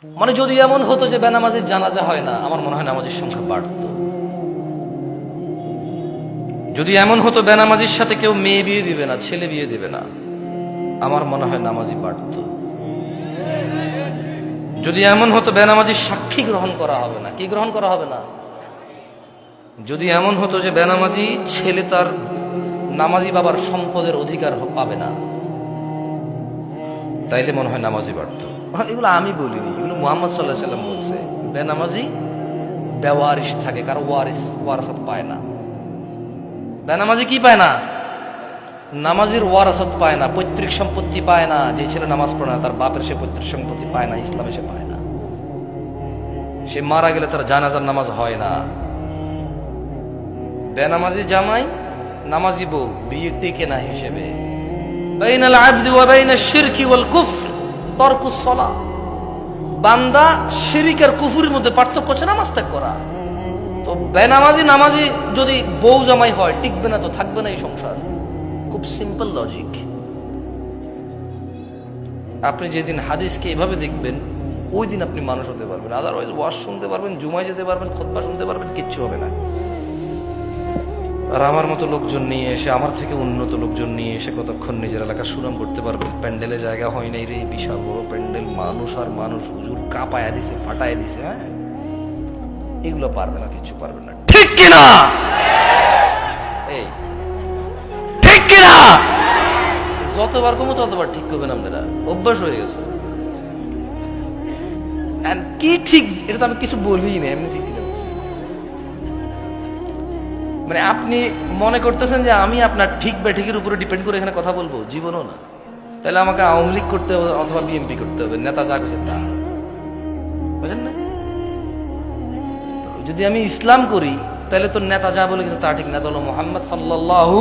মানে যদি এমন হতো যে বেনামাজির জানাজা হয় না, আমার মনে হয় নামাজের সংখ্যা বাড়ত। যদি এমন হতো বেনামাজির সাথে কেউ মেয়ে বিয়ে দিবে না, ছেলে বিয়ে দিবে না, আমার মনে হয় নামাজি বাড়ত। যদি এমন হতো বেনামাজির সাক্ষী গ্রহণ করা হবে না, কি গ্রহণ করা হবে না, যদি এমন হতো যে বেনামাজি ছেলে তার নামাজি বাবার সম্পদের অধিকার পাবে না, তাইলে মনে হয় নামাজি বাড়ত। এগুলো আমি বলিনি, এগুলো মুহাম্মদ সাল্লাল্লাহু আলাইহি সাল্লাম বলছে। বেনামাজি বেওয়ারিশ থাকে, কারো ওয়ারাসাত পায় না। বেনামাজি কি পায় না? নামাজির ওয়ারাসাত পায় না, পৈতৃক সম্পত্তি পায় না। যে ছেলে নামাজ পড়ে না তার বাপের সে পৈতৃক সম্পত্তি পায় না, ইসলামে সে পায় না। সে মারা গেলে তার জানাজার নামাজ হয় না। বেনামাজি জামাই নামাজি বউ বিয়ে টিকে না হিসেবে। বাইনাল আবদি ওয়া বাইনাশ শিরকি ওয়াল কুফর তারকুস সালাহ। বান্দা শিরিক আর কুফরের মধ্যে পার্থক্য হচ্ছে নামাজ ত্যাগ করা। তো বেনামাজি নামাজি যদি বউ জামাই হয়, টিকবে না তো, থাকবে না এই সংসার। খুব সিম্পল লজিক। আপনি যেদিন হাদিসকে এভাবে দেখবেন, ওই দিন আপনি মানুষ হতে পারবেন। আদারওয়াইজ ওয়াজ শুনতে পারবেন, জুমায় যেতে পারবেন, খুতবা শুনতে পারবেন, কিচ্ছু হবে না। আর আমার মতো লোকজন নিয়ে এসে, আমার থেকে উন্নত লোকজন নিয়ে এসে কতক্ষণ নিজের এলাকার সুনাম করতে পারবেন। প্যান্ডেলে জায়গা হয় নাই রে, বিশাল বড় প্যান্ডেল, মানুষ আর মানুষ, হুজুর কাঁপায়া দিছে, ফাটায় দিছে। হ্যাঁ, এগুলো পারবে না, কিছু পারবে না। ঠিক কিনা? এই ঠিক কিনা? যতবার কমো ততবার ঠিক করবেন আপনারা, অভ্যাস হয়ে গেছে। কি ঠিক, এটা তো আমি কিছু বলি না, এমনি ঠিক কিনা বলছি। মানে আপনি মনে করতেছেন যে আমি আপনার ঠিক বা ঠিকের উপরে ডিপেন্ড করে এখানে কথা বলবো? জীবনও না। তাহলে আমাকে আওয়ামী লীগ করতে হবে অথবা বিএনপি করতে হবে, নেতা যা করছে তা, বুঝলেন না? যদি আমি ইসলাম করি তাহলে তো নেতা যা বলে গেছে তা ঠিক না, তো হলো মুহাম্মদ সাল্লাল্লাহু